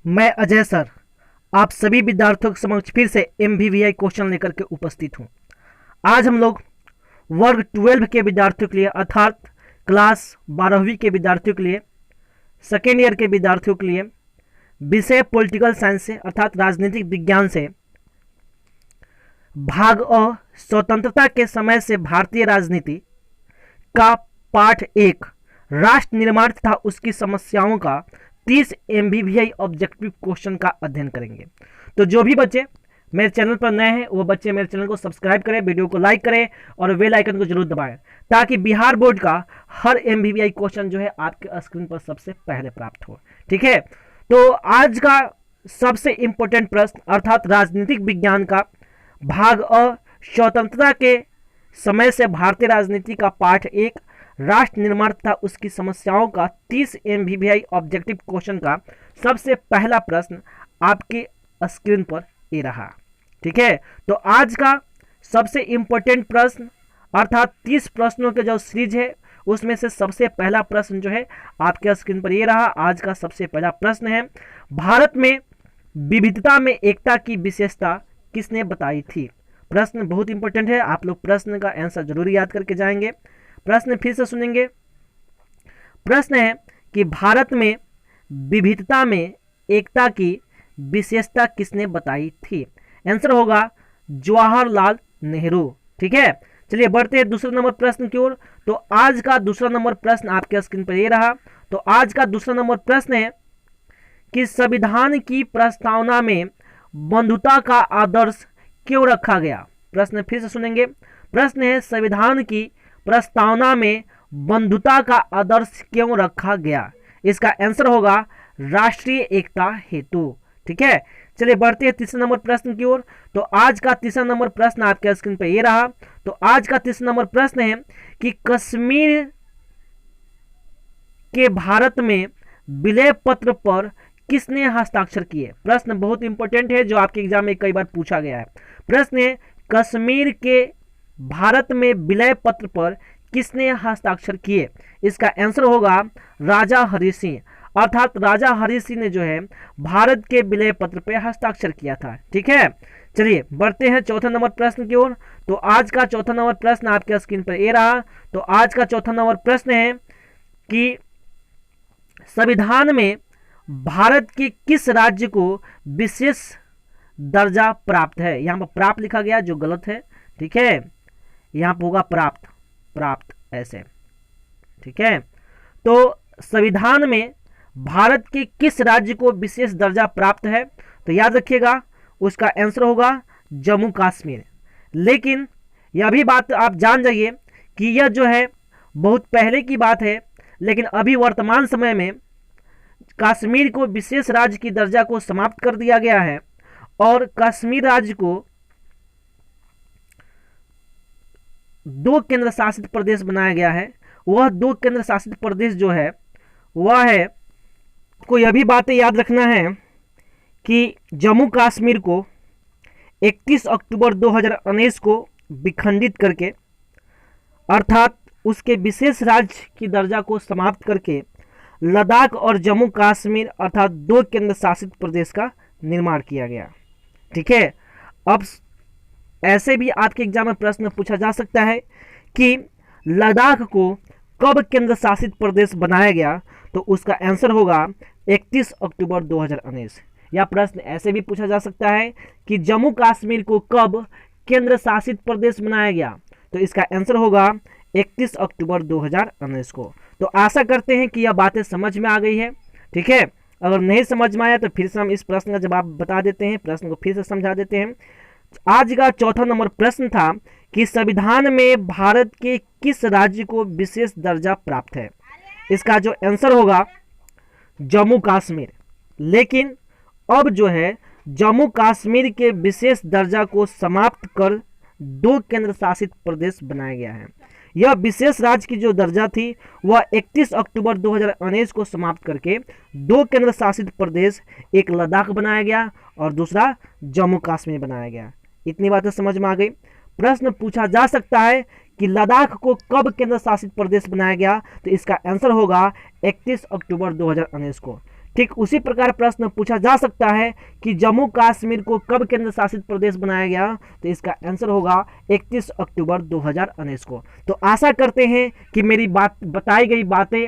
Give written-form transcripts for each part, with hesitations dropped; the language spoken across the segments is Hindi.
मैं अजय सर आप सभी विद्यार्थियों के समक्ष फिर से MVVI क्वेश्चन लेकर के उपस्थित हूँ। आज हम लोग वर्ग 12 के विद्यार्थियों के लिए अर्थात क्लास 12वीं के विद्यार्थियों के लिए, सेकेंड ईयर के विद्यार्थियों के लिए विषय पॉलिटिकल साइंस से अर्थात राजनीतिक विज्ञान से भाग अ स्वतंत्रता के समय से भारतीय राजनीति का पाठ 1 राष्ट्र निर्माण तथा उसकी समस्याओं का 30 MVVI ऑब्जेक्टिव क्वेश्चन का अध्ययन करेंगे। तो जो भी बच्चे मेरे चैनल पर नए हैं वो बच्चे मेरे चैनल को सब्सक्राइब करें, वीडियो को लाइक करें और बेल आइकन को जरूर दबाएं ताकि बिहार बोर्ड का हर MVVI क्वेश्चन जो है आपके स्क्रीन पर सबसे पहले प्राप्त हो। ठीक है, तो आज का सबसे इंपॉर्टेंट प्रश्न अर्थात राजनीतिक विज्ञान का भाग अ स्वतंत्रता के समय से भारतीय राजनीति का पाठ 1 राष्ट्र निर्माण तथा उसकी समस्याओं का 30 MVVI ऑब्जेक्टिव क्वेश्चन का सबसे पहला प्रश्न आपके स्क्रीन पर ये रहा। ठीक है, तो आज का सबसे इंपॉर्टेंट प्रश्न अर्थात 30 प्रश्नों के जो सीरीज है उसमें से सबसे पहला प्रश्न जो है आपके स्क्रीन पर ये रहा। आज का सबसे पहला प्रश्न है, भारत में विविधता में एकता की विशेषता किसने बताई थी। प्रश्न बहुत इंपॉर्टेंट है, आप लोग प्रश्न का आंसर जरूर याद करके जाएंगे। प्रश्न फिर से सुनेंगे। प्रश्न है कि भारत में विविधता में एकता की विशेषता किसने बताई थी। आंसर होगा जवाहरलाल नेहरू। ठीक है, चलिए बढ़ते हैं दूसरे नंबर प्रश्न की ओर। तो आज का दूसरा नंबर प्रश्न आपके स्क्रीन पर ये रहा। तो आज का दूसरा नंबर प्रश्न है कि संविधान की प्रस्तावना में बंधुता का आदर्श क्यों रखा गया। प्रश्न फिर से सुनेंगे। प्रश्न है संविधान की प्रस्तावना में बंधुता का आदर्श क्यों रखा गया। इसका आंसर होगा राष्ट्रीय एकता हेतु। ठीक है, चलिए बढ़ते हैं तीसरे नंबर प्रश्न की ओर। तो आज का तीसरा नंबर प्रश्न आपके स्क्रीन पर ये रहा। तो आज का तीसरा नंबर प्रश्न है कि कश्मीर के भारत में विलय पत्र पर किसने हस्ताक्षर किए। प्रश्न बहुत इंपॉर्टेंट है जो आपके एग्जाम में कई बार पूछा गया है। प्रश्न है कश्मीर के भारत में विलय पत्र पर किसने हस्ताक्षर किए। इसका आंसर होगा राजा हरि सिंह, अर्थात राजा हरि सिंह ने जो है भारत के विलय पत्र पर हस्ताक्षर किया था। ठीक है, चलिए बढ़ते हैं चौथा नंबर प्रश्न की ओर। तो आज का चौथा नंबर प्रश्न आपके स्क्रीन पर ये रहा। तो आज का चौथा नंबर प्रश्न है कि संविधान में भारत के किस राज्य को विशेष दर्जा प्राप्त है। यहाँ पर प्राप्त लिखा गया जो गलत है। ठीक है, यहाँ पर होगा प्राप्त, प्राप्त ऐसे। ठीक है, तो संविधान में भारत के किस राज्य को विशेष दर्जा प्राप्त है। तो याद रखिएगा उसका आंसर होगा जम्मू कश्मीर। लेकिन यह भी बात आप जान जाइए कि यह जो है बहुत पहले की बात है, लेकिन अभी वर्तमान समय में कश्मीर को विशेष राज्य की दर्जा को समाप्त कर दिया गया है और कश्मीर राज्य को 2 केंद्र शासित प्रदेश बनाया गया है। वह 2 केंद्र शासित प्रदेश जो है वह है, को यह भी बातें याद रखना है कि जम्मू कश्मीर को 31 अक्टूबर 2019 को विखंडित करके अर्थात उसके विशेष राज्य की दर्जा को समाप्त करके लद्दाख और जम्मू कश्मीर अर्थात 2 केंद्र शासित प्रदेश का निर्माण किया गया। ठीक है, अब ऐसे भी आपके एग्जाम में प्रश्न पूछा जा सकता है कि लद्दाख को कब केंद्र शासित प्रदेश बनाया गया। तो उसका आंसर होगा 31 अक्टूबर 2019। यह प्रश्न ऐसे भी पूछा जा सकता है कि जम्मू कश्मीर को कब केंद्र शासित प्रदेश बनाया गया। तो इसका आंसर होगा 31 अक्टूबर 2019 को। तो आशा करते हैं कि यह बातें समझ में आ गई है। ठीक है, अगर नहीं समझ में आया तो फिर से हम इस प्रश्न का जवाब बता देते हैं, प्रश्न को फिर से समझा देते हैं। आज का चौथा नंबर प्रश्न था कि संविधान में भारत के किस राज्य को विशेष दर्जा प्राप्त है। इसका जो आंसर होगा जम्मू कश्मीर। लेकिन अब जो है जम्मू कश्मीर के विशेष दर्जा को समाप्त कर 2 केंद्र शासित प्रदेश बनाया गया है। यह विशेष राज्य की जो दर्जा थी वह 31 अक्टूबर 2019 को समाप्त करके 2 केंद्र शासित प्रदेश, एक लद्दाख बनाया गया और दूसरा जम्मू कश्मीर बनाया गया। इतनी बातें समझ में आ गई। प्रश्न पूछा जा सकता है कि लद्दाख को कब केंद्र शासित प्रदेश बनाया गया। तो इसका आंसर होगा 31 अक्टूबर 2019 को। ठीक उसी प्रकार प्रश्न पूछा जा सकता है कि जम्मू कश्मीर को कब केंद्र शासित प्रदेश बनाया गया, तो इसका आंसर होगा 31 अक्टूबर 2019 को। तो आशा करते हैं कि मेरी बताई गई बातें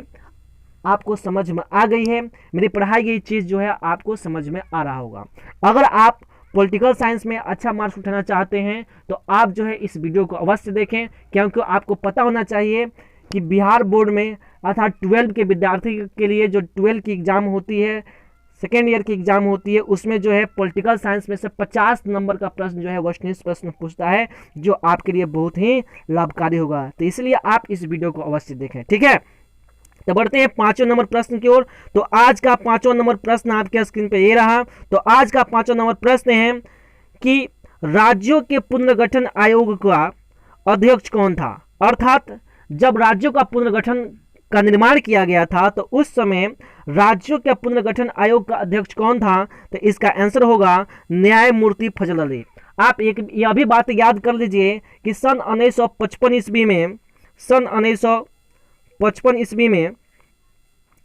आपको समझ में आ गई है, मेरी पढ़ाई गई चीज़ जो है आपको समझ में आ रहा होगा। अगर आप पॉलिटिकल साइंस में अच्छा मार्क्स उठाना चाहते हैं तो आप जो है इस वीडियो को अवश्य देखें, क्योंकि आपको पता होना चाहिए कि बिहार बोर्ड में अर्थात 12 के विद्यार्थी के लिए जो 12 की एग्ज़ाम होती है, सेकेंड ईयर की एग्ज़ाम होती है, उसमें जो है पॉलिटिकल साइंस में से 50 नंबर का प्रश्न जो है वस्तुनिष्ठ प्रश्न पूछता है, जो आपके लिए बहुत ही लाभकारी होगा। तो इसलिए आप इस वीडियो को अवश्य देखें, ठीक है। तो बढ़ते हैं 5वें नंबर प्रश्न की ओर। तो आज का 5वां नंबर प्रश्न आपके स्क्रीन पे ये रहा। तो आज का 5वां नंबर प्रश्न है कि राज्यों के पुनर्गठन आयोग का अध्यक्ष कौन था। अर्थात जब राज्यों का पुनर्गठन का निर्माण किया गया था तो उस समय राज्यों के पुनर्गठन आयोग का अध्यक्ष कौन था, तो इसका आंसर होगा न्यायमूर्ति फजल अली। आप एक यह भी बात याद कर लीजिए कि सन 1955 ईस्वी में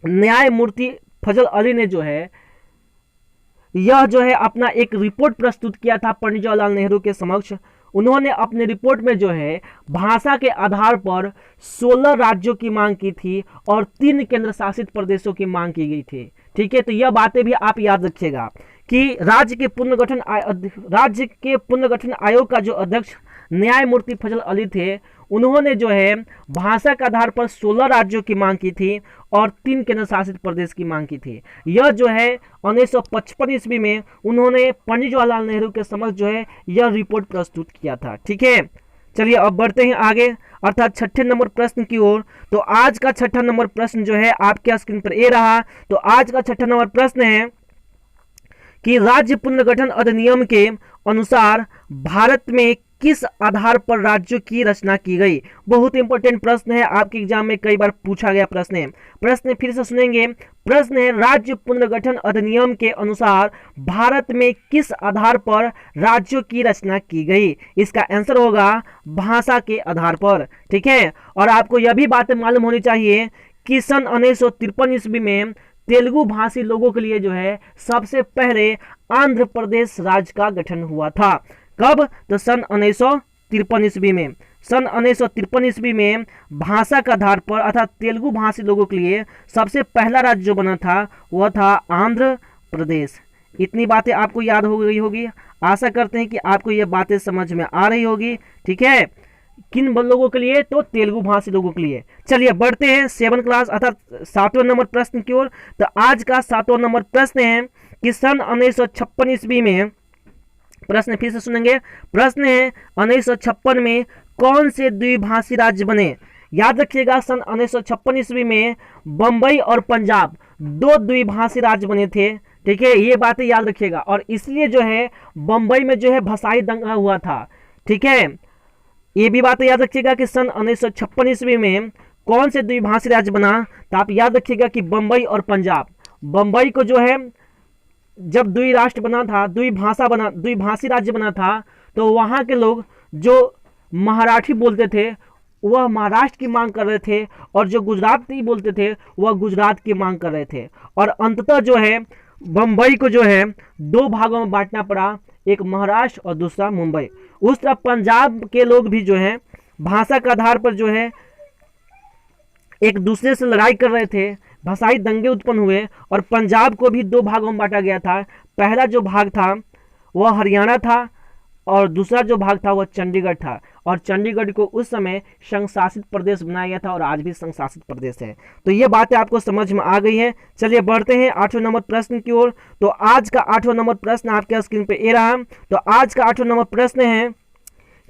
न्यायमूर्ति फजल अली ने जो है अपना एक रिपोर्ट प्रस्तुत किया था पंडित जवाहरलाल नेहरू के समक्ष। उन्होंने अपने रिपोर्ट में जो है भाषा के आधार पर 16 राज्यों की मांग की थी और 3 केंद्र शासित प्रदेशों की मांग की गई थी, ठीक है। तो यह बातें भी आप याद रखिएगा कि राज्य के पुनर्गठन आयोग का जो अध्यक्ष न्यायमूर्ति फजल अली थे, उन्होंने जो है भाषा के आधार पर 16 राज्यों की मांग की थी और 3 केंद्र शासित प्रदेश की मांग की थी। यह जो है 1955 ईस्वी में उन्होंने पंडित जवाहरलाल नेहरू के समक्ष जो है यह रिपोर्ट प्रस्तुत किया था, ठीक है। चलिए अब बढ़ते हैं आगे, अर्थात 6ठे नंबर प्रश्न की ओर। तो आज का 6ठा नंबर प्रश्न जो है आपके स्क्रीन पर ये रहा। तो आज का 6ठा नंबर प्रश्न है कि राज्य पुनर्गठन अधिनियम के अनुसार भारत में किस आधार पर राज्यों की रचना की गई। बहुत इंपॉर्टेंट प्रश्न है, आपके एग्जाम में कई बार पूछा गया प्रश्न है। प्रश्न फिर से सुनेंगे। प्रश्न है राज्य पुनर्गठन अधिनियम के अनुसार भारत में किस आधार पर राज्यों की रचना की गई। इसका आंसर होगा भाषा के आधार पर, ठीक है। और आपको यह भी बात मालूम होनी चाहिए कि सन 1953 ईस्वी में तेलुगु भाषी लोगों के लिए जो है सबसे पहले आंध्र प्रदेश राज्य का गठन हुआ था। कब? तो सन 1953 ईस्वी में। सन 1953 ईस्वी में भाषा के आधार पर अर्थात तेलुगु भाषी लोगों के लिए सबसे पहला राज्य जो बना था वह था आंध्र प्रदेश। इतनी बातें आपको याद हो गई होगी। आशा करते हैं कि आपको ये बातें समझ में आ रही होगी, ठीक है। किन लोगों के लिए? तो तेलुगु भाषी लोगों के लिए। चलिए बढ़ते हैं 7 क्लास अर्थात 7वें नंबर प्रश्न की ओर। तो आज का 7वां नंबर प्रश्न है कि सन 1956 ईस्वी में, प्रश्न फिर से सुनेंगे। प्रश्न है 1956 में कौन से द्विभाषी राज्य बने। याद रखिएगा सन 1956 ईस्वी में बंबई और पंजाब 2 द्विभाषी राज्य बने थे, ठीक है। ये बातें याद रखिएगा। और इसलिए जो है बंबई में जो है भाषाई दंगा हुआ था, ठीक है। ये भी बातें याद रखिएगा कि सन 1956 ईस्वी में कौन से द्विभाषी राज्य बना। तो आप याद रखिएगा कि बंबई और पंजाब। बंबई को जो है जब द्विराष्ट्र बना था, द्विभाषी राज्य बना था, तो वहाँ के लोग जो मराठी बोलते थे वह महाराष्ट्र की मांग कर रहे थे और जो गुजराती बोलते थे वह गुजरात की मांग कर रहे थे। और अंततः जो है बंबई को जो है 2 भागों में बांटना पड़ा, एक महाराष्ट्र और दूसरा मुंबई। उस तरह पंजाब के लोग भी जो है भाषा के आधार पर जो है एक दूसरे से लड़ाई कर रहे थे, भाषाई दंगे उत्पन्न हुए और पंजाब को भी 2 भागों में बांटा गया था। पहला जो भाग था वह हरियाणा था और दूसरा जो भाग था वह चंडीगढ़ था। और चंडीगढ़ को उस समय संघ शासित प्रदेश बनाया गया था और आज भी संघ शासित प्रदेश है। तो ये बातें आपको समझ में आ गई है। चलिए बढ़ते हैं 8वें नंबर प्रश्न की ओर। तो आज का 8वां नंबर प्रश्न आपके स्क्रीन पे ये रहा। तो आज का 8वां नंबर प्रश्न है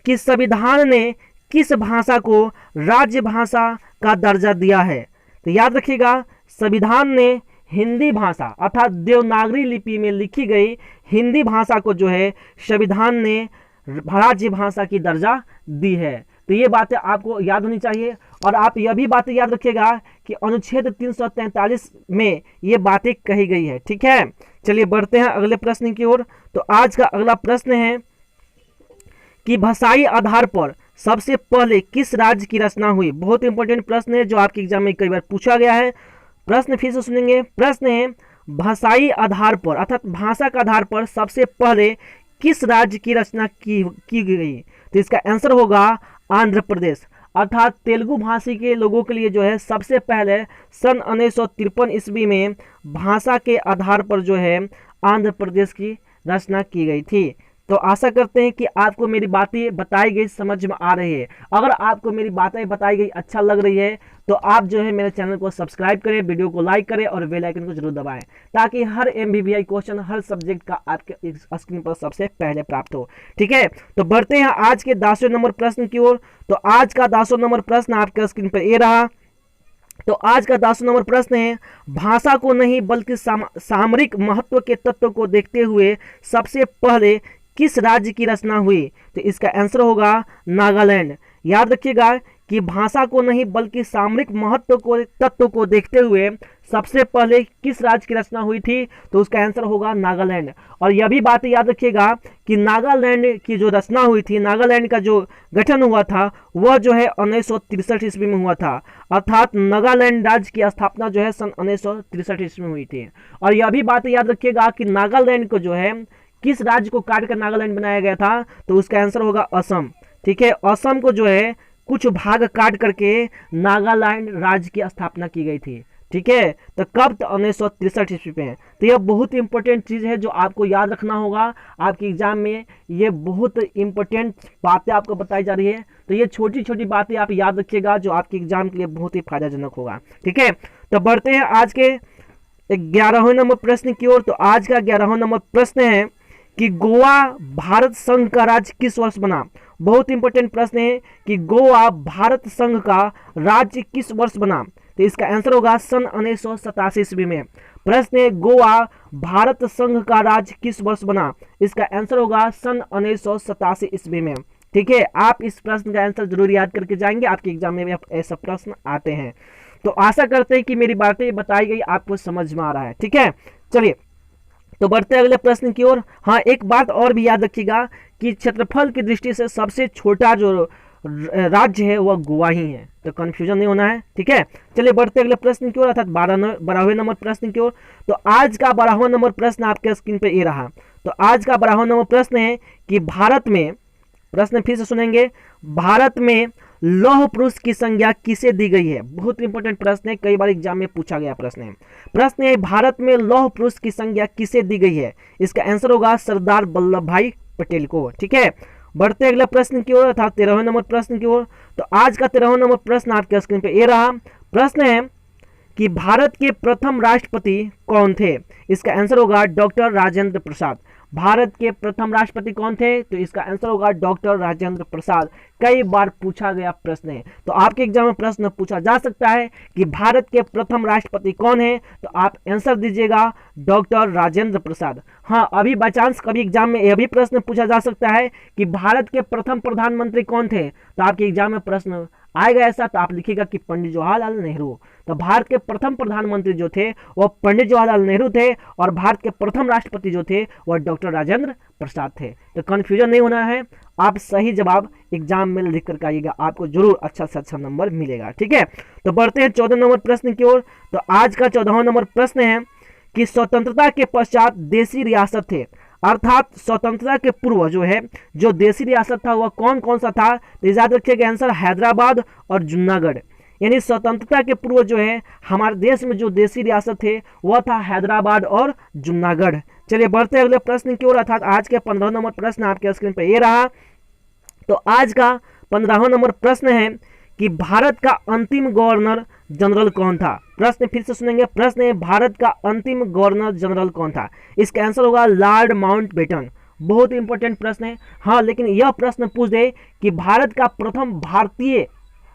कि संविधान ने किस भाषा को राज्य भाषा का दर्जा दिया है। तो याद रखिएगा संविधान ने हिंदी भाषा अर्थात देवनागरी लिपि में लिखी गई हिंदी भाषा को जो है संविधान ने राज्य भाषा की दर्जा दी है। तो ये बातें आपको याद होनी चाहिए। और आप यह भी बातें याद रखिएगा कि अनुच्छेद 343 में ये बातें कही गई है, ठीक है। चलिए बढ़ते हैं अगले प्रश्न की ओर। तो आज का अगला प्रश्न है कि भाषाई आधार पर सबसे पहले किस राज्य की रचना हुई। बहुत इंपॉर्टेंट प्रश्न है जो आपके एग्जाम में कई बार पूछा गया है। प्रश्न फिर से सुनेंगे। प्रश्न है भाषाई आधार पर अर्थात भाषा के आधार पर सबसे पहले किस राज्य की रचना की गई? तो इसका आंसर होगा आंध्र प्रदेश। अर्थात तेलुगु भाषी के लोगों के लिए जो है सबसे पहले सन 1953 ईस्वी में भाषा के आधार पर जो है आंध्र प्रदेश की रचना की गई थी। तो आशा करते हैं कि आपको मेरी बातें बताई गई समझ में आ रही है। अगर आपको मेरी बातें बताई गई अच्छा लग रही है तो आप जो है मेरे चैनल को सब्सक्राइब करें, वीडियो को लाइक करें और बेल आइकन को जरूर दबाएं ताकि हर एमबीबीआई क्वेश्चन हर सब्जेक्ट का आपके स्क्रीन पर सबसे पहले प्राप्त हो। ठीक है, तो बढ़ते हैं आज के 10वें नंबर प्रश्न की ओर। तो आज का 10वां नंबर प्रश्न आपके स्क्रीन पर ये रहा। तो आज का 10वां नंबर प्रश्न है, भाषा को नहीं बल्कि सामरिक महत्व के तत्व को देखते हुए सबसे पहले किस राज्य की रचना हुई? तो इसका आंसर होगा नागालैंड। याद रखिएगा कि भाषा को नहीं बल्कि सामरिक महत्व को तत्व को देखते हुए सबसे पहले किस राज्य की रचना हुई थी? तो उसका आंसर होगा नागालैंड। और यह भी बात याद रखिएगा कि नागालैंड की जो रचना हुई थी, नागालैंड का जो गठन हुआ था वह जो है 1963 ईस्वी में हुआ था। अर्थात नागालैंड राज्य की स्थापना जो है सन 1963 ईस्वी में हुई थी। और यह भी बात याद रखिएगा कि नागालैंड को जो है किस राज्य को काट कर नागालैंड बनाया गया था? तो उसका आंसर होगा असम। ठीक है, असम को जो है कुछ भाग काट करके नागालैंड राज्य की स्थापना की गई थी। ठीक है, तो कब? तो 1963 ईस्वी में। तो यह बहुत इंपॉर्टेंट चीज़ है जो आपको याद रखना होगा आपके एग्जाम में। ये बहुत इंपॉर्टेंट बातें आपको बताई जा रही है, तो ये छोटी छोटी बातें आप याद रखिएगा जो आपके एग्जाम के लिए बहुत ही फायदाजनक होगा। ठीक है, तो बढ़ते हैं आज के 11वें नंबर प्रश्न की ओर। तो आज का 11वां नंबर प्रश्न है कि गोवा भारत संघ का राज्य किस वर्ष बना? बहुत इंपॉर्टेंट प्रश्न है कि गोवा भारत संघ का राज्य किस वर्ष बना? तो इसका आंसर होगा सन 1987 ईस्वी में। प्रश्न है गोवा भारत संघ का राज्य किस वर्ष बना? इसका आंसर होगा सन 1987 ईस्वी में। ठीक है, आप इस प्रश्न का आंसर जरूर याद करके जाएंगे, आपके एग्जाम में भी ऐसा प्रश्न आते हैं। तो आशा करते हैं कि मेरी बातें बताई गई आपको समझ में आ रहा है। ठीक है, चलिए तो बढ़ते अगले प्रश्न की ओर। हाँ, एक बात और भी याद रखिएगा कि क्षेत्रफल की दृष्टि से सबसे छोटा जो राज्य है वह गोवा ही है, तो कंफ्यूजन नहीं होना है। ठीक है, चलिए बढ़ते अगले प्रश्न की ओर अर्थात 12वें नंबर प्रश्न की ओर। तो आज का 12वां नंबर प्रश्न आपके स्क्रीन पे ये रहा। तो आज का 12वां नंबर प्रश्न है कि भारत में, प्रश्न फिर से सुनेंगे, भारत में लौह पुरुष की संज्ञा किसे दी गई है? बहुत इंपॉर्टेंट प्रश्न है, कई बार एग्जाम में पूछा गया प्रश्न है। प्रश्न है भारत में लौह पुरुष की संज्ञा किसे दी गई है? इसका आंसर होगा सरदार वल्लभ भाई पटेल को। ठीक है, बढ़ते अगले प्रश्न की ओर अर्थात 13वें नंबर प्रश्न की ओर। तो आज का 13वां नंबर प्रश्न आपके स्क्रीन पे ये रहा। प्रश्न है कि भारत के प्रथम राष्ट्रपति कौन थे? इसका आंसर होगा डॉक्टर राजेंद्र प्रसाद। भारत के प्रथम राष्ट्रपति कौन थे? तो इसका आंसर होगा डॉक्टर राजेंद्र प्रसाद। कई बार पूछा गया प्रश्न है, तो आपके एग्जाम में प्रश्न पूछा जा सकता है कि भारत के प्रथम राष्ट्रपति कौन है, तो आप आंसर दीजिएगा डॉक्टर राजेंद्र प्रसाद। हाँ, अभी बाई चांस कभी एग्जाम में यह भी प्रश्न पूछा जा सकता है कि भारत के प्रथम प्रधानमंत्री कौन थे, तो आपके एग्जाम में प्रश्न आएगा ऐसा, तो आप लिखिएगा कि पंडित जवाहरलाल नेहरू। तो भारत के प्रथम प्रधानमंत्री जो थे वह पंडित जवाहरलाल नेहरू थे और भारत के प्रथम राष्ट्रपति जो थे वह डॉक्टर राजेंद्र प्रसाद थे। तो कन्फ्यूजन नहीं होना है, आप सही जवाब एग्जाम में लिख कर आइएगा, आपको जरूर अच्छा से अच्छा नंबर मिलेगा। ठीक है, तो बढ़ते हैं 14 नंबर प्रश्न की ओर। तो आज का 14वां नंबर प्रश्न है कि स्वतंत्रता के पश्चात देशी रियासत थे, अर्थात स्वतंत्रता के पूर्व जो है जो देशी रियासत था वह कौन कौन सा था? तो याद रखिएगा आंसर हैदराबाद और जूनागढ़। यानी स्वतंत्रता के पूर्व जो है हमारे देश में जो देशी रियासत थे वह था हैदराबाद और जूनागढ़। चलिए बढ़ते अगले प्रश्न की ओर अर्थात आज के 15वां नंबर प्रश्न आपके स्क्रीन पर ये रहा। तो आज का 15वां नंबर प्रश्न है कि भारत का अंतिम गवर्नर जनरल कौन था? प्रश्न फिर से सुनेंगे। प्रश्न है भारत का अंतिम गवर्नर जनरल कौन था? इसका आंसर होगा लॉर्ड माउंटबेटन। बहुत इंपॉर्टेंट प्रश्न है। हाँ, लेकिन यह प्रश्न पूछ दे कि भारत का प्रथम भारतीय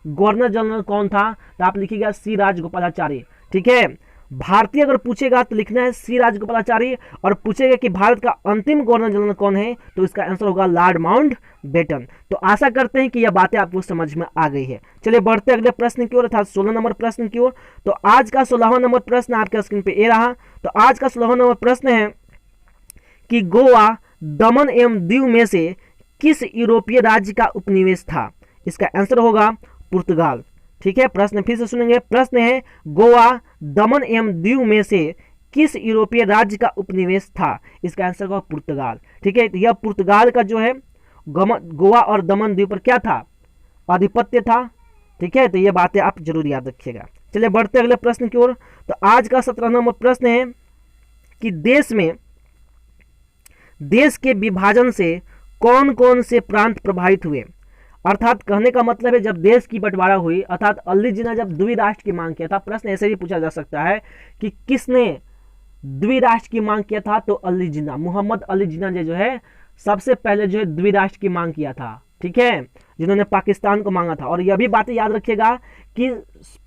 गवर्नर जनरल कौन था, तो आप लिखिएगा सी राजगोपालाचारी। ठीक है, भारतीय अगर पूछेगा तो लिखना है सी राजगोपालाचारी, और पूछेगा कि भारत का अंतिम गवर्नर जनरल कौन है, तो इसका आंसर होगा लॉर्ड माउंटबेटन। तो आशा करते हैं कि यह बातें आपको समझ में आ गई है। चलिए बढ़ते अगले प्रश्न की ओर अर्थात 16 नंबर प्रश्न की ओर। तो आज का 16वां नंबर प्रश्न आपके स्क्रीन पे ये रहा। तो आज का 16वां नंबर प्रश्न है कि गोवा दमन एवं दीव में से किस यूरोपीय राज्य का उपनिवेश था? इसका आंसर होगा पुर्तगाल। ठीक है, प्रश्न फिर से सुनेंगे। प्रश्न है गोवा दमन एवं दीव में से किस यूरोपीय राज्य का उपनिवेश था? इसका आंसर होगा पुर्तगाल। ठीक है, तो यह पुर्तगाल का जो है गोवा और दमन द्वीप पर क्या था? आधिपत्य था। ठीक है, तो ये बातें आप जरूर याद रखिएगा। चलिए बढ़ते हैं अगले प्रश्न की ओर। तो आज का 17 नंबर प्रश्न है कि देश के विभाजन से कौन कौन से प्रांत प्रभावित हुए? अर्थात कहने का मतलब है जब देश की बंटवारा हुई, अर्थात अली जिन्ना जब द्विराष्ट्र की मांग किया था, प्रश्न ऐसे भी पूछा जा सकता है कि किसने द्विराष्ट्र की मांग किया था? तो अली जिन्ना, मोहम्मद अली जिन्ना ने जो है सबसे पहले जो है द्विराष्ट्र की मांग किया था। ठीक है, जिन्होंने पाकिस्तान को मांगा था। और यह भी बातें याद रखिएगा कि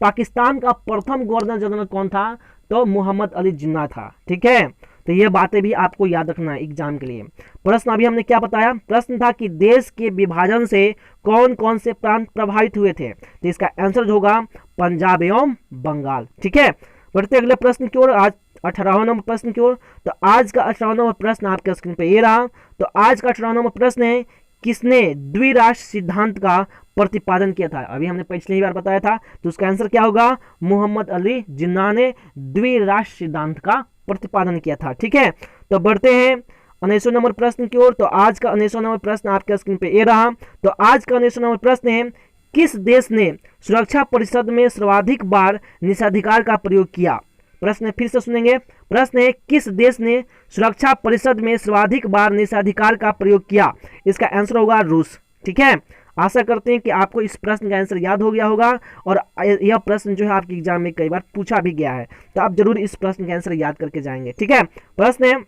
पाकिस्तान का प्रथम गवर्नर जनरल कौन था? तो मोहम्मद अली जिन्ना था। ठीक है, तो ये बातें भी आपको याद रखना है एग्जाम के लिए। प्रश्न अभी हमने क्या बताया? प्रश्न था कि देश के विभाजन से कौन कौन से प्रांत प्रभावित हुए थे? तो इसका आंसर होगा पंजाब एवं बंगाल। ठीक है, बढ़ते अगले प्रश्न की ओर, आज 18वां नंबर प्रश्न की ओर। तो आज का 18वां नंबर प्रश्न आपके स्क्रीन पे ये रहा। तो आज का 18वां नंबर प्रश्न है, किसने द्विराष्ट्र सिद्धांत का प्रतिपादन किया था? अभी हमने पिछली बार बताया था, तो उसका आंसर क्या होगा? मोहम्मद अली जिन्ना ने द्विराष्ट्र सिद्धांत का प्रतिपादन किया था। ठीक है, तो बढ़ते हैं 19वें नंबर प्रश्न की ओर। तो आज का 19वां नंबर प्रश्न आपके स्क्रीन पे ये रहा। तो आज का 19वां नंबर प्रश्न है, किस देश ने सुरक्षा परिषद में सर्वाधिक बार निषेधाधिकार का प्रयोग किया? प्रश्न फिर से सुनेंगे। प्रश्न है, किस देश ने सुरक्षा परिषद में सर्वाधिक बार निषेधाधिकार का प्रयोग किया? इसका आंसर होगा रूस। ठीक है, आशा करते हैं कि आपको इस प्रश्न का आंसर याद हो गया होगा और यह प्रश्न जो है आपके एग्जाम में कई बार पूछा भी गया है, तो आप जरूर इस प्रश्न का आंसर याद करके जाएंगे। ठीक है, प्रश्न है,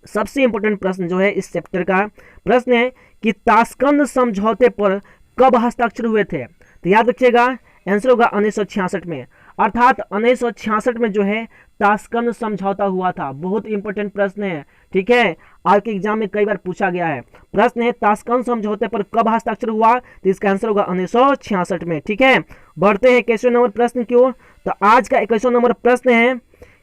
सबसे इंपॉर्टेंट प्रश्न जो है इस चैप्टर का प्रश्न है कि ताशकंद समझौते पर कब हस्ताक्षर हुए थे? तो याद रखिएगा, आंसर होगा 1966 में। अर्थात 1966 में जो है ताशकंद समझौता हुआ था। बहुत इंपॉर्टेंट प्रश्न है। ठीक है, आज के एग्जाम में कई बार पूछा गया है। प्रश्न है, ताशकंद समझौते पर कब हस्ताक्षर हुआ? तो इसका आंसर होगा 1966 में। ठीक है, बढ़ते हैं 21वें नंबर प्रश्न की ओर। तो आज का 21वां नंबर प्रश्न है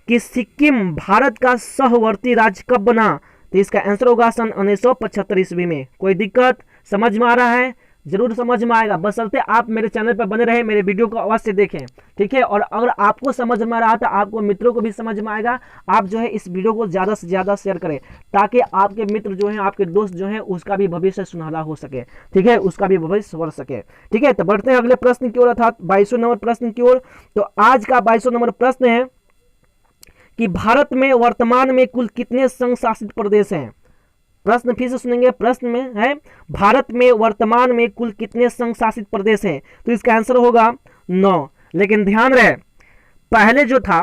कि सिक्किम भारत का सहवर्ती राज्य कब बना? तो इसका आंसर होगा सन 1975 ईस्वी में। कोई दिक्कत? समझ में आ रहा है? जरूर समझ में आएगा, बशर्ते आप मेरे चैनल पर बने रहे, मेरे वीडियो को अवश्य देखें। ठीक है, और अगर आपको समझ में आ रहा था, आपको मित्रों को भी समझ में आएगा। आप जो है इस वीडियो को ज़्यादा से ज़्यादा शेयर करें, ताकि आपके मित्र जो हैं, आपके दोस्त जो हैं, उसका भी भविष्य सुनहरा हो सके। ठीक है, उसका भी भविष्य संवर सके। ठीक है, तो बढ़ते हैं अगले प्रश्न की ओर, अर्थात 22वें नंबर प्रश्न की ओर। तो आज का 22वां नंबर प्रश्न है कि भारत में वर्तमान में कुल कितने संघ शासित प्रदेश हैं? प्रश्न फिर से सुनेंगे। प्रश्न में है, भारत में वर्तमान में कुल कितने संघ शासित प्रदेश हैं? तो इसका आंसर होगा 9। लेकिन ध्यान रहे, पहले जो था,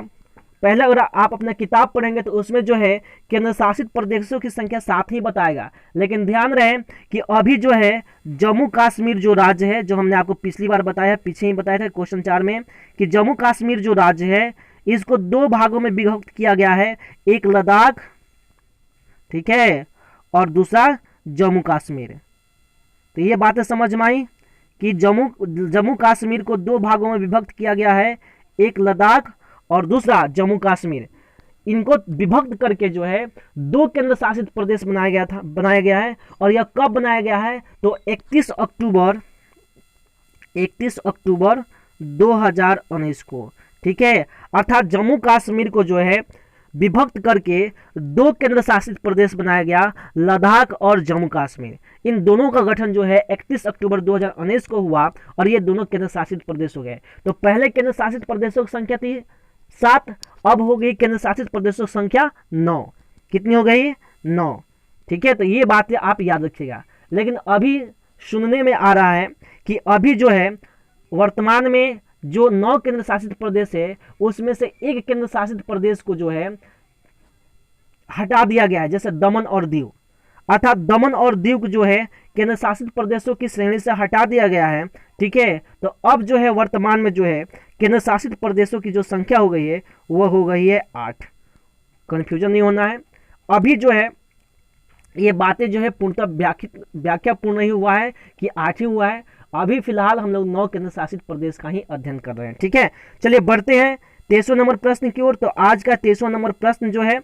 पहले अगर आप अपना किताब पढ़ेंगे तो उसमें जो है केंद्र शासित प्रदेशों की संख्या 7 ही बताएगा। लेकिन ध्यान रहे कि अभी जो है जम्मू कश्मीर जो राज्य है, जो हमने आपको पिछली बार बताया, पीछे ही बताया था क्वेश्चन 4 में, कि जम्मू कश्मीर जो राज्य है इसको 2 भागों में विभक्त किया गया है। एक लद्दाख, ठीक है, और दूसरा जम्मू कश्मीर। तो ये बातें समझ में आई कि जम्मू कश्मीर को 2 भागों में विभक्त किया गया है, एक लद्दाख और दूसरा जम्मू कश्मीर। इनको विभक्त करके जो है 2 केंद्र शासित प्रदेश बनाया गया है। और यह कब बनाया गया है? तो 31 अक्टूबर 2019 को। ठीक है, अर्थात जम्मू कश्मीर को जो है विभक्त करके 2 केंद्र शासित प्रदेश बनाया गया, लद्दाख और जम्मू कश्मीर। इन दोनों का गठन जो है 31 अक्टूबर 2019 को हुआ और ये दोनों केंद्र शासित प्रदेश हो गए। तो पहले केंद्र शासित प्रदेशों की संख्या थी 7, अब हो गई केंद्र शासित प्रदेशों की संख्या 9। कितनी हो गई? 9। ठीक है, तो ये बातें आप याद रखिएगा। लेकिन अभी सुनने में आ रहा है कि अभी जो है वर्तमान में जो 9 केंद्र शासित प्रदेश है उसमें से एक केंद्र शासित प्रदेश को जो है हटा दिया गया है, जैसे दमन और दीव। अर्थात दमन और दीव को जो है केंद्र शासित प्रदेशों की श्रेणी से हटा दिया गया है। ठीक है, तो अब जो है वर्तमान में जो है केंद्र शासित प्रदेशों की जो संख्या हो गई है वह हो गई है 8। कंफ्यूजन नहीं होना है। अभी जो है ये बातें जो है पूर्णतः व्याख्या पूर्ण नहीं हुआ है कि 8 ही हुआ है। अभी फिलहाल हम लोग 9 केंद्र शासित प्रदेश का ही अध्ययन कर रहे हैं। ठीक है, चलिए बढ़ते हैं 23वें नंबर प्रश्न की ओर। तो आज का 23वां नंबर प्रश्न जो है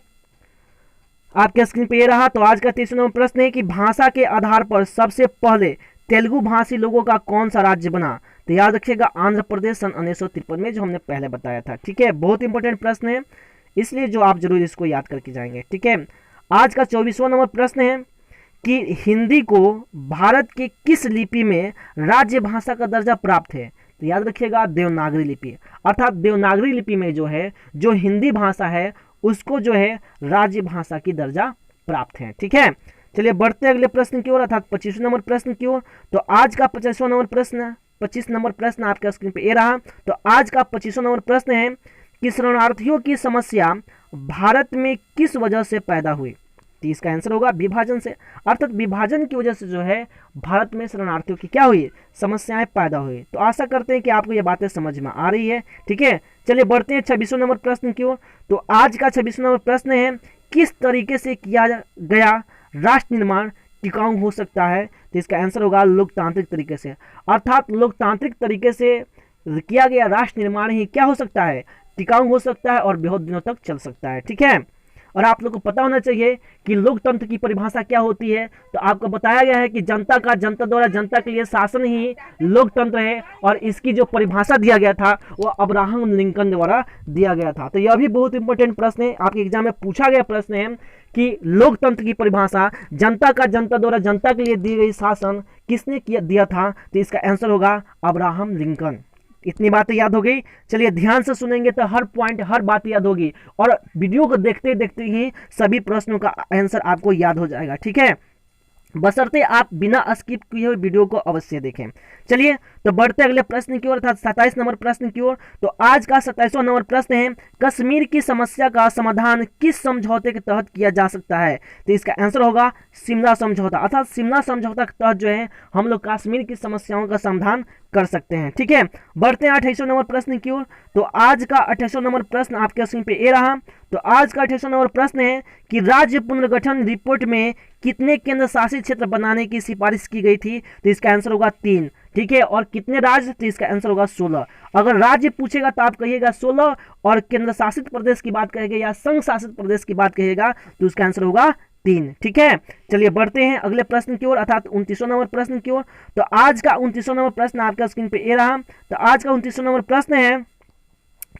आपके स्क्रीन पे ये रहा। तो आज का 23वां नंबर प्रश्न है कि भाषा के आधार पर सबसे पहले तेलुगु भाषी लोगों का कौन सा राज्य बना? तो याद रखिएगा आंध्र प्रदेश सन 1953 में, जो हमने पहले बताया था। ठीक है, बहुत इंपॉर्टेंट प्रश्न है, इसलिए जो आप जरूर इसको याद करके जाएंगे। ठीक है, आज का 24वां नंबर प्रश्न है कि हिंदी को भारत के किस लिपि में राज्य भाषा का दर्जा प्राप्त है? तो याद रखिएगा देवनागरी लिपि, अर्थात देवनागरी लिपि में जो है जो हिंदी भाषा है उसको जो है राज्य भाषा की दर्जा प्राप्त है। ठीक है, चलिए बढ़ते अगले प्रश्न की ओर, अर्थात 25वें नंबर प्रश्न की ओर। तो आज का 25वां नंबर प्रश्न, 25 नंबर प्रश्न आपके स्क्रीन पे ये रहा। तो आज का 25वां नंबर प्रश्न है कि शरणार्थियों की समस्या भारत में किस वजह से पैदा हुई? तो इसका आंसर होगा विभाजन से, अर्थात विभाजन की वजह से जो है भारत में शरणार्थियों की क्या हुई, समस्याएं पैदा हुई। तो आशा करते हैं कि आपको ये बातें समझ में आ रही है। ठीक है, चलिए बढ़ते हैं 26वें नंबर प्रश्न की ओर। तो आज का 26वां नंबर प्रश्न है किस तरीके से किया गया राष्ट्र निर्माण टिकाऊ हो सकता है? तो इसका आंसर होगा लोकतांत्रिक तरीके से, अर्थात लोकतांत्रिक तरीके से किया गया राष्ट्र निर्माण ही क्या हो सकता है, टिकाऊ हो सकता है और बहुत दिनों तक चल सकता है। ठीक है, और आप लोग को पता होना चाहिए कि लोकतंत्र की परिभाषा क्या होती है। तो आपको बताया गया है कि जनता का जनता द्वारा जनता के लिए शासन ही लोकतंत्र है, और इसकी जो परिभाषा दिया गया था वो अब्राहम लिंकन द्वारा दिया गया था। तो यह भी बहुत इंपॉर्टेंट प्रश्न है, आपके एग्जाम में पूछा गया प्रश्न है कि लोकतंत्र की परिभाषा जनता का जनता द्वारा जनता के लिए दी गई शासन किसने दिया था? तो इसका आंसर होगा अब्राहम लिंकन। इतनी बातें याद हो गई। चलिए ध्यान से सुनेंगे तो हर पॉइंट हर बात याद होगी, और वीडियो को देखते देखते ही सभी प्रश्नों का आंसर आपको याद हो जाएगा। ठीक है, बशर्ते आप बिना स्किप किए हुए वीडियो को अवश्य देखें। चलिए तो बढ़ते अगले प्रश्न की ओर, अर्थात 27 नंबर प्रश्न की ओर। तो आज का 27वां नंबर प्रश्न है कश्मीर की समस्या का समाधान किस समझौते के तहत किया जा सकता है? तो इसका आंसर होगा शिमला समझौता, अर्थात शिमला समझौता के तहत जो है हम लोग कश्मीर की समस्याओं का समाधान कर सकते हैं। ठीक है, बढ़ते हैं 28वें नंबर प्रश्न की ओर। तो आज का 28वां नंबर प्रश्न आपके स्क्रीन पे ये रहा। तो आज का 28वां नंबर प्रश्न है कि राज्य पुनर्गठन रिपोर्ट में कितने केंद्र शासित क्षेत्र बनाने की सिफारिश की गई थी? तो इसका आंसर होगा 3। ठीक है, और कितने राज्य? तो इसका आंसर होगा 16। अगर राज्य पूछेगा तो आप कहिएगा 16, और केंद्र शासित प्रदेश की बात कहेगा या संघ शासित प्रदेश की बात कहेगा तो उसका आंसर होगा 3। ठीक है, चलिए बढ़ते हैं अगले प्रश्न की ओर, अर्थात 29वां नंबर प्रश्न की ओर। तो आज का 29वां नंबर प्रश्न आपके स्क्रीन पे ये रहा। तो आज का 29वां नंबर प्रश्न है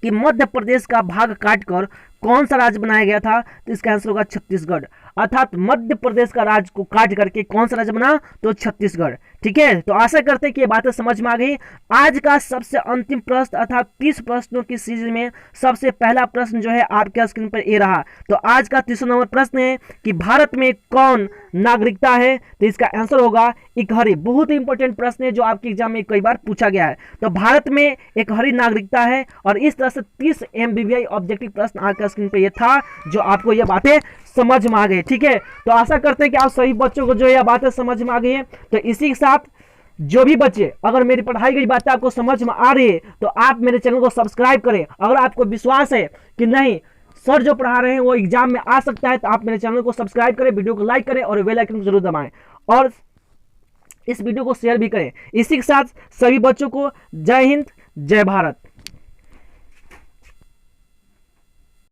कि मध्य प्रदेश का भाग काटकर कौन सा राज्य बनाया गया था? तो इसका आंसर होगा छत्तीसगढ़, अर्थात मध्य प्रदेश का राज्य को काट करके कौन सा राज्य बना? तो छत्तीसगढ़। ठीक है, तो आशा करते हैं कि ये बातें समझ में आ गई। आज का सबसे अंतिम प्रश्न, अर्थात 30 प्रश्नों की सीरीज में सबसे पहला प्रश्न जो है आपके स्क्रीन पर ये रहा। तो आज का 30वां नंबर प्रश्न है कि भारत में कौन नागरिकता है? तो इसका आंसर होगा इकहरी। बहुत ही इंपॉर्टेंट प्रश्न है जो आपके एग्जाम में कई बार पूछा गया है। तो भारत में इकहरी नागरिकता है, और इस तरह से 30 MBBI ऑब्जेक्टिव प्रश्न आपके स्क्रीन पे ये था जो आपको ये बातें समझ में आ गई। ठीक है, तो आशा करते हैं कि आप सभी बच्चों को जो ये बातें समझ में आ गई है। तो इसी के साथ जो भी बच्चे अगर मेरी पढ़ाई गई बातें आपको समझ में आ रही है तो आप मेरे चैनल को सब्सक्राइब करें। अगर आपको विश्वास है कि नहीं सर जो पढ़ा रहे हैं वो एग्जाम में आ सकता है तो आप मेरे चैनल को सब्सक्राइब करें, वीडियो को लाइक करें और बेल आइकन को जरूर दबाएं, और इस वीडियो को शेयर भी करें। इसी के साथ सभी बच्चों को जय हिंद, जय भारत।